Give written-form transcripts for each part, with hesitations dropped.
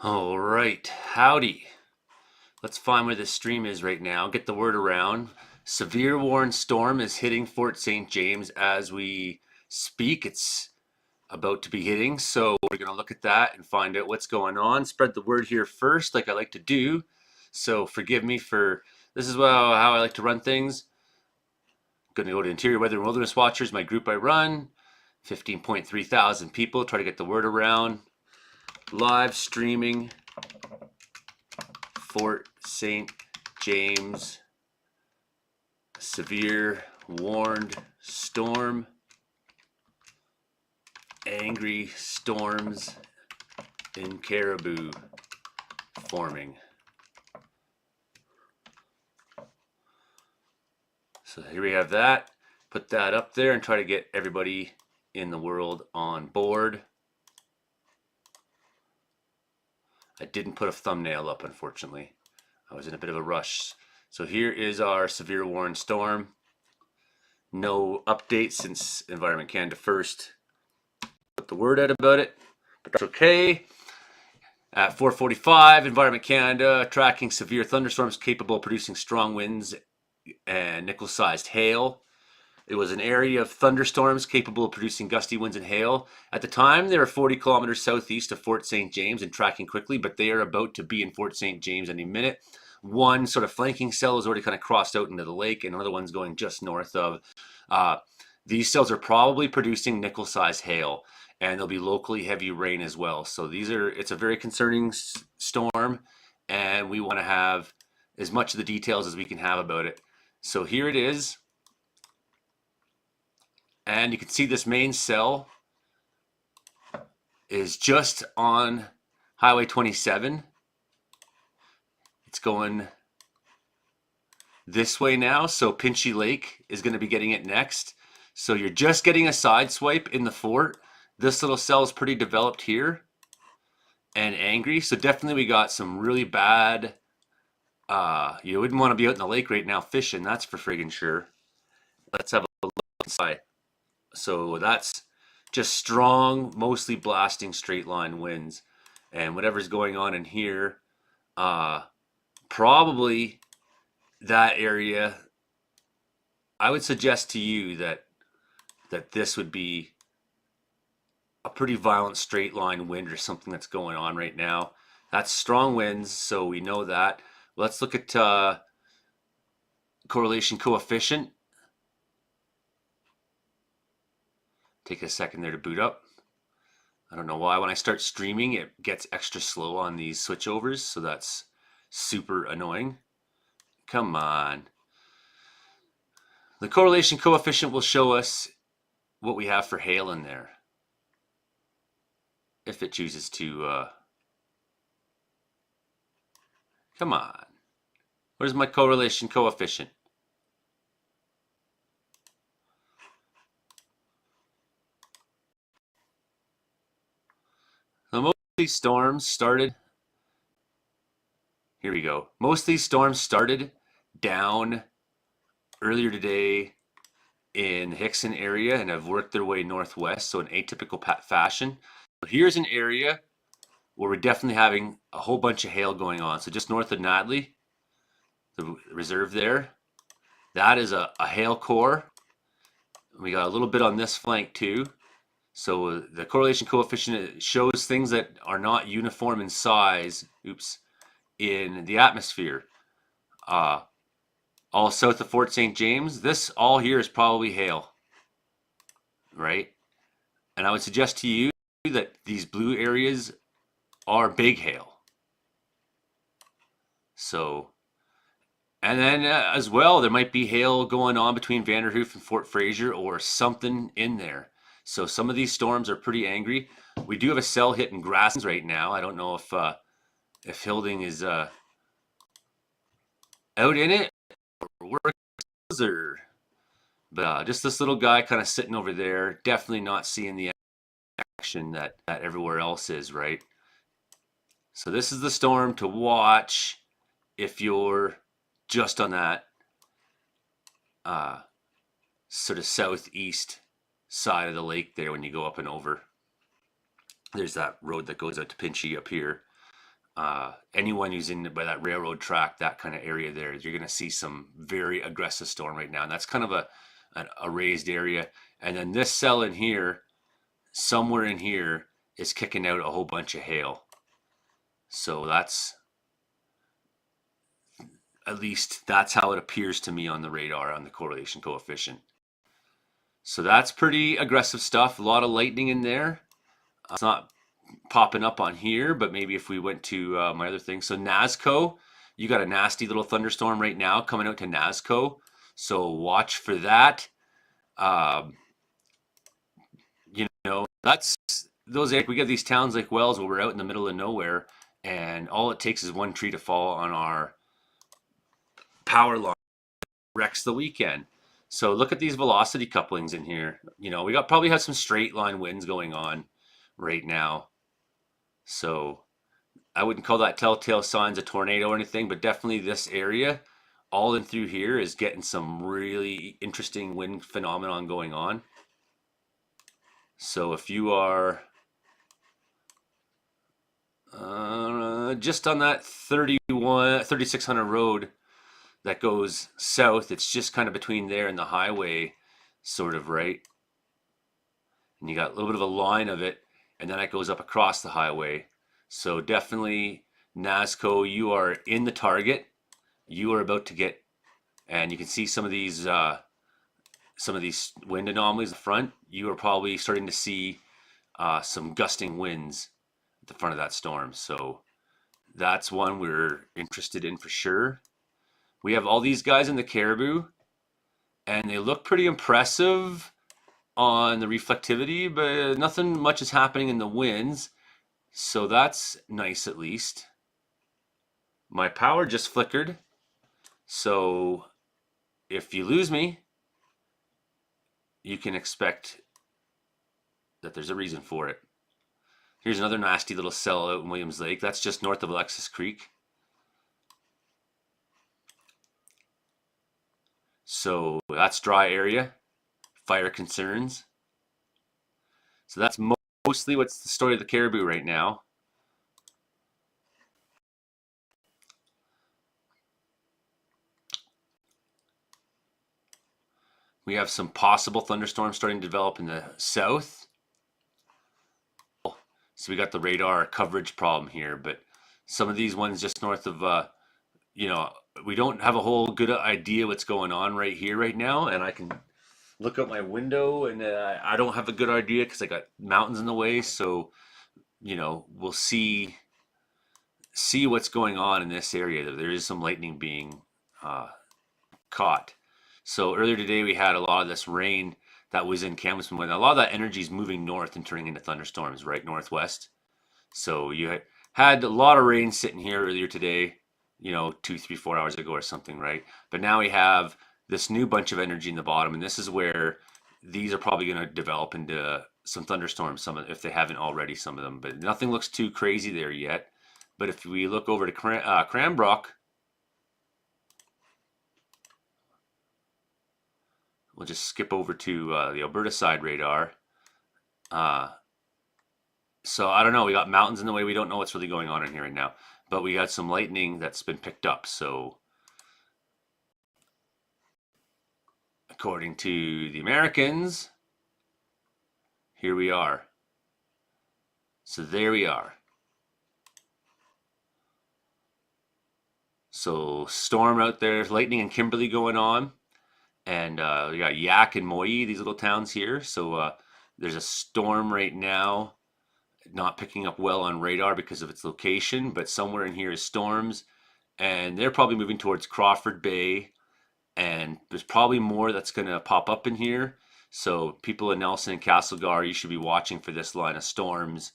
All right, howdy. Let's find where this stream is right now. Get the word around. Severe warning storm is hitting Fort.St.James as we speak. It's about to be hitting, so we're going to look at that and find out what's going on. Spread the word here first, like I like to do. So forgive me for this is how I like to run things. I'm going to go to Interior Weather and Wilderness Watchers, my group I run. 15.3 thousand people. Try to get the word around. Live streaming Fort.St.James, severe warned storm, angry storms in Caribou forming. So here we have that. Put that up there and try to get everybody in the world on board. I didn't put a thumbnail up, unfortunately. I was in a bit of a rush. So here is our severe warning storm. No update since Environment Canada first put the word out about it, but that's okay. At 4:45, Environment Canada tracking severe thunderstorms capable of producing strong winds and nickel-sized hail. It was an area of thunderstorms capable of producing gusty winds and hail. At the time, they were 40 kilometers southeast of Fort.St.James and tracking quickly, but they are about to be in Fort.St.James any minute. One sort of flanking cell is already kind of crossed out into the lake, and another one's going just north of. These cells are probably producing nickel-sized hail, and there'll be locally heavy rain as well. So it's a very concerning storm, and we want to have as much of the details as we can have about it. So here it is. And you can see this main cell is just on Highway 27. It's going this way now, so Pinchy Lake is going to be getting it next. So you're just getting a side swipe in the fort. This little cell is pretty developed here and angry. So definitely we got some really bad, you wouldn't want to be out in the lake right now fishing, that's for friggin' sure. Let's have a look inside. So that's just strong, mostly blasting straight line winds. And whatever's going on in here, probably that area, I would suggest to you that this would be a pretty violent straight line wind or something that's going on right now. That's strong winds, so we know that. Let's look at correlation coefficient. Take a second there to boot up. I don't know why when I start streaming it gets extra slow on these switchovers, so that's super annoying. Come on. The correlation coefficient will show us what we have for hail in there, if it chooses to. Come on. Where's my correlation coefficient? So most of these storms started. Here we go. Most of these storms started down earlier today in the Hickson area and have worked their way northwest, so in atypical fashion. So here's an area where we're definitely having a whole bunch of hail going on. So just north of Nadley, the reserve there, that is a hail core. We got a little bit on this flank too. So the correlation coefficient shows things that are not uniform in size, in the atmosphere. All south of Fort.St.James, this all here is probably hail, right? And I would suggest to you that these blue areas are big hail. So, and then as well, there might be hail going on between Vanderhoof and Fort Fraser or something in there. So some of these storms are pretty angry. We do have a cell hitting Grasslands right now. I don't know if Hilding is out in it or working, but just this little guy kind of sitting over there, definitely not seeing the action that everywhere else is, right? So this is the storm to watch if you're just on that sort of southeast side of the lake there when you go up and over. There's that road that goes out to Pinchy up here. anyone who's in by that railroad track, that kind of area there, you're going to see some very aggressive storm right now. And that's kind of a raised area. And then this cell in here, somewhere in here, is kicking out a whole bunch of hail. So that's, at least that's how it appears to me on the radar on the correlation coefficient. So that's pretty aggressive stuff. A lot of lightning in there. It's not popping up on here, but maybe if we went to my other thing. So Nazco, you got a nasty little thunderstorm right now coming out to Nazco. So watch for that. Um, you know, that's those. We got these towns like Wells where we're out in the middle of nowhere, and all it takes is one tree to fall on our power line, wrecks the weekend. So look at these velocity couplings in here. You know, we got probably have some straight line winds going on right now. So I wouldn't call that telltale signs of tornado or anything, but definitely this area, all in through here, is getting some really interesting wind phenomenon going on. So if you are just on that 3600 road that goes south, it's just kind of between there and the highway, sort of, right? And you got a little bit of a line of it, and then it goes up across the highway. So definitely Nazco, you are in the target. You are about to get, and you can see some of these wind anomalies in the front. You are probably starting to see some gusting winds at the front of that storm. So that's one we're interested in for sure. We have all these guys in the Caribou, and they look pretty impressive on the reflectivity, but nothing much is happening in the winds. So that's nice at least. My power just flickered. So if you lose me, you can expect that there's a reason for it. Here's another nasty little cell out in Williams Lake. That's just north of Alexis Creek. So that's dry area, fire concerns. So that's mostly what's the story of the Caribou right now. We have some possible thunderstorms starting to develop in the south. So we got the radar coverage problem here, but some of these ones just north of, we don't have a whole good idea what's going on right here right now. And I can look out my window and I don't have a good idea because I got mountains in the way. So, we'll see what's going on in this area. There is some lightning being caught. So earlier today we had a lot of this rain that was in Kamloops. A lot of that energy is moving north and turning into thunderstorms, right northwest. So you had a lot of rain sitting here earlier today, 2, 3, 4 hours ago or something, right? But now we have this new bunch of energy in the bottom, and this is where these are probably going to develop into some thunderstorms, if they haven't already, some of them. But nothing looks too crazy there yet. But if we look over to Cranbrook, we'll just skip over to the Alberta side radar. So I don't know. We got mountains in the way. We don't know what's really going on in here right now. But we got some lightning that's been picked up. So according to the Americans, here we are. So there we are. So storm out there, lightning in Kimberley going on. And we got Yak and Moyi, these little towns here. So there's a storm right now, not picking up well on radar because of its location, but somewhere in here is storms. And they're probably moving towards Crawford Bay. And there's probably more that's going to pop up in here. So people in Nelson and Castlegar, you should be watching for this line of storms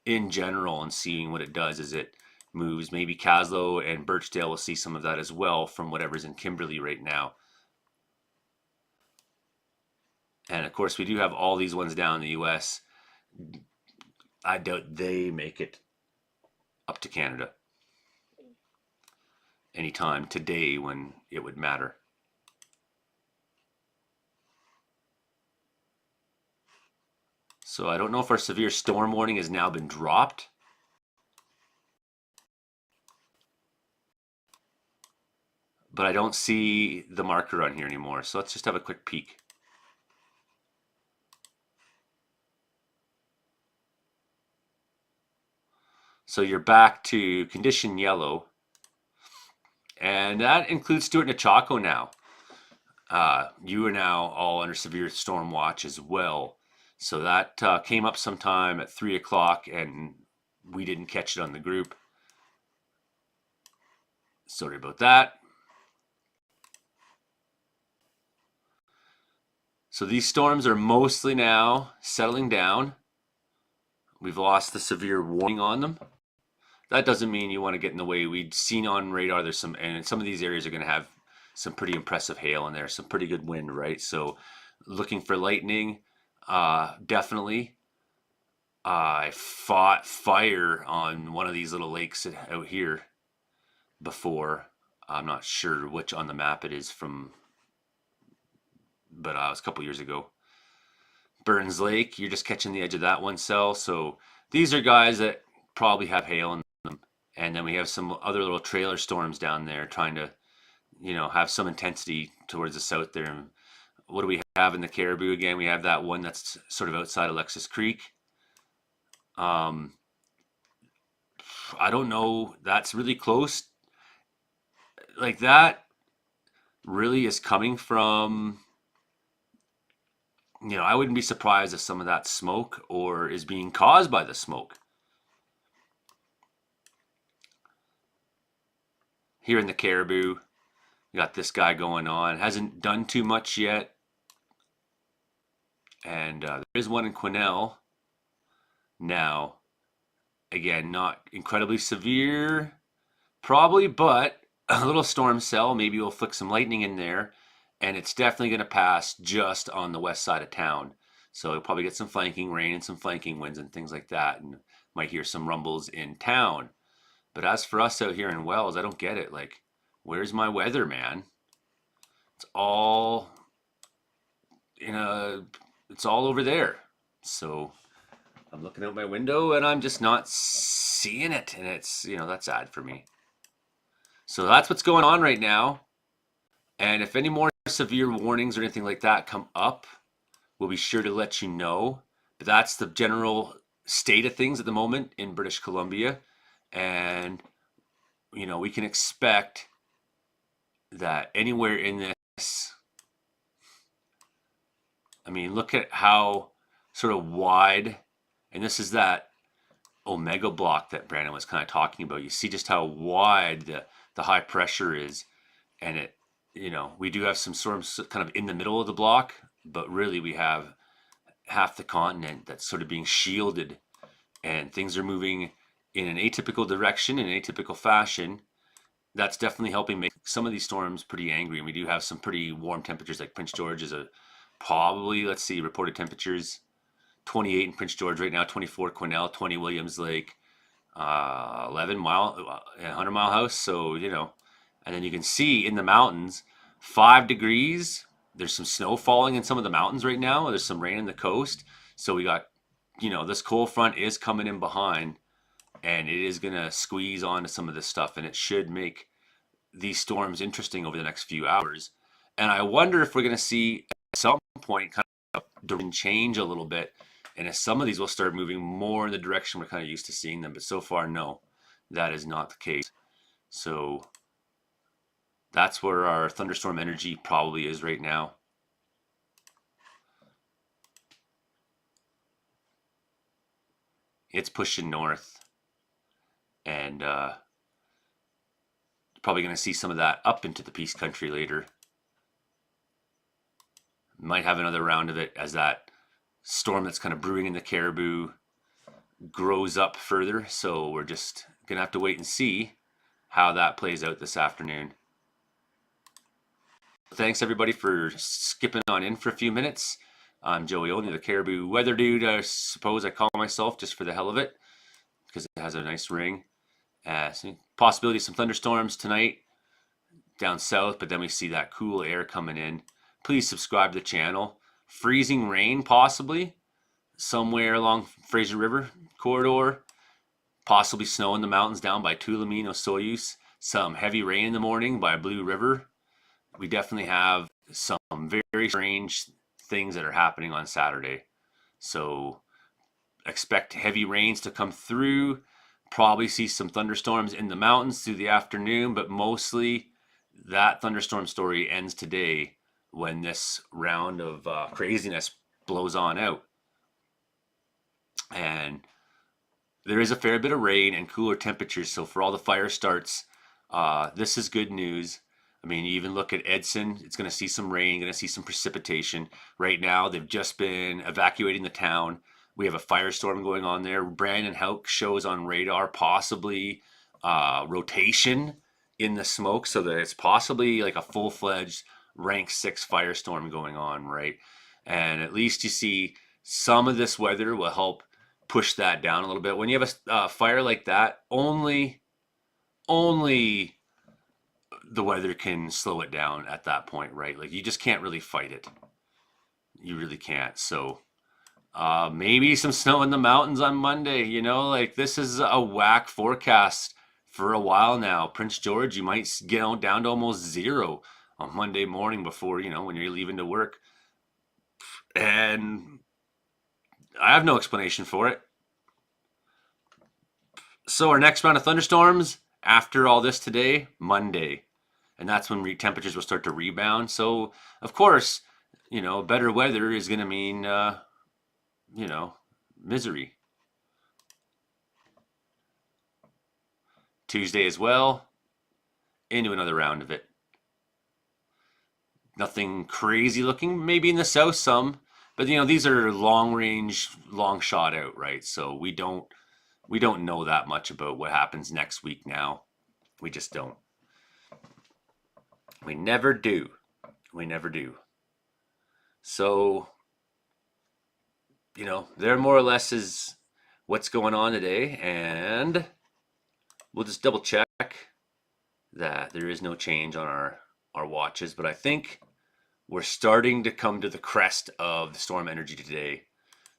in general and seeing what it does as it moves. Maybe Caslow and Birchdale will see some of that as well from whatever's in Kimberley right now. And of course, we do have all these ones down in the US. I doubt they make it up to Canada anytime today when it would matter. So I don't know if our severe storm warning has now been dropped. but I don't see the marker on here anymore. So let's just have a quick peek. So you're back to condition yellow, and that includes Stuart and Chaco now. You are now all under severe storm watch as well. So that came up sometime at 3 o'clock, and we didn't catch it on the group. Sorry about that. So these storms are mostly now settling down. We've lost the severe warning on them. That doesn't mean you want to get in the way. We'd seen on radar there's some, and some of these areas are going to have some pretty impressive hail in there, some pretty good wind, right? So looking for lightning, definitely. I fought fire on one of these little lakes out here before. I'm not sure which on the map it is from, but it was a couple years ago. Burns Lake, you're just catching the edge of that one cell. So these are guys that probably have hail in them. And then we have some other little trailer storms down there trying to, have some intensity towards the south there. And what do we have in the Caribou again? We have that one that's sort of outside Alexis Creek. I don't know. That's really close. Like that really is coming from, I wouldn't be surprised if some of that smoke or is being caused by the smoke. Here in the Caribou, we got this guy going on. Hasn't done too much yet. And there is one in Quesnel now. Again, not incredibly severe, probably, but a little storm cell. Maybe we'll flick some lightning in there. And it's definitely going to pass just on the west side of town. So you'll probably get some flanking rain and some flanking winds and things like that. And might hear some rumbles in town. But as for us out here in Wells, I don't get it. Like, where's my weather, man? It's all it's all over there. So I'm looking out my window and I'm just not seeing it. And it's, that's sad for me. So that's what's going on right now. And if any more severe warnings or anything like that come up, we'll be sure to let you know. But that's the general state of things at the moment in British Columbia. And, we can expect that anywhere in this, look at how sort of wide, and this is that omega block that Brandon was kind of talking about. You see just how wide the high pressure is. And it, we do have some storms kind of in the middle of the block, but really we have half the continent that's sort of being shielded, and things are moving in an atypical direction, in an atypical fashion. That's definitely helping make some of these storms pretty angry. And we do have some pretty warm temperatures, like Prince George is probably, let's see, reported temperatures 28 in Prince George right now, 24 Quesnel, 20 Williams Lake, 11 100 Mile House. So, and then you can see in the mountains, 5 degrees. There's some snow falling in some of the mountains right now. There's some rain in the coast. So we got, this cold front is coming in behind, and it is going to squeeze onto some of this stuff, and it should make these storms interesting over the next few hours. And I wonder if we're going to see at some point kind of direction change a little bit, and if some of these will start moving more in the direction we're kind of used to seeing them. But so far, no, that is not the case. So that's where our thunderstorm energy probably is right now. It's pushing north, and probably going to see some of that up into the Peace Country later. Might have another round of it as that storm that's kind of brewing in the Caribou grows up further. So we're just going to have to wait and see how that plays out this afternoon. Thanks everybody for skipping on in for a few minutes. I'm Joey Olney, the Caribou Weather Dude, I suppose I call myself, just for the hell of it, because it has a nice ring. So possibility of some thunderstorms tonight down south, but then we see that cool air coming in. Please subscribe to the channel. Freezing rain possibly somewhere along Fraser River corridor. Possibly snow in the mountains down by Tulameen, Osoyoos. some heavy rain in the morning by Blue River. We definitely have some very strange things that are happening on Saturday. So expect heavy rains to come through. Probably see some thunderstorms in the mountains through the afternoon, but mostly that thunderstorm story ends today when this round of craziness blows on out. And there is a fair bit of rain and cooler temperatures. So for all the fire starts, this is good news. I mean, you even look at Edson, it's going to see some rain, going to see some precipitation. Right now, they've just been evacuating the town. We have a firestorm going on there. Brandon Houck shows on radar possibly rotation in the smoke, so that it's possibly like a full-fledged rank 6 firestorm going on, right? And at least you see some of this weather will help push that down a little bit. When you have a fire like that, only the weather can slow it down at that point, right? Like you just can't really fight it. You really can't. So maybe some snow in the mountains on Monday. Like this is a whack forecast for a while now. Prince George, you might get down to almost 0 on Monday morning before, when you're leaving to work. And I have no explanation for it. So our next round of thunderstorms after all this today, Monday. And that's when temperatures will start to rebound. So, of course, better weather is going to mean, misery. Tuesday as well, into another round of it. Nothing crazy looking, maybe in the south some, but these are long range, long shot out, right? So we don't know that much about what happens next week now. We just don't. We never do. We never do. So, there more or less is what's going on today, and we'll just double check that there is no change on our watches, but I think we're starting to come to the crest of the storm energy today.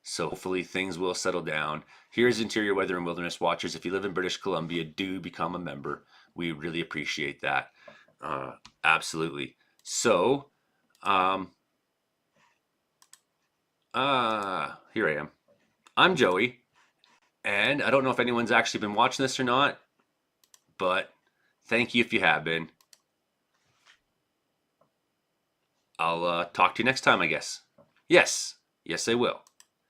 So hopefully things will settle down. Here's Interior Weather and Wilderness Watchers. If you live in British Columbia, do become a member. We really appreciate that. Absolutely. So, here I am. I'm Joey, and I don't know if anyone's actually been watching this or not, but thank you if you have been. I'll talk to you next time, I guess. Yes, I will.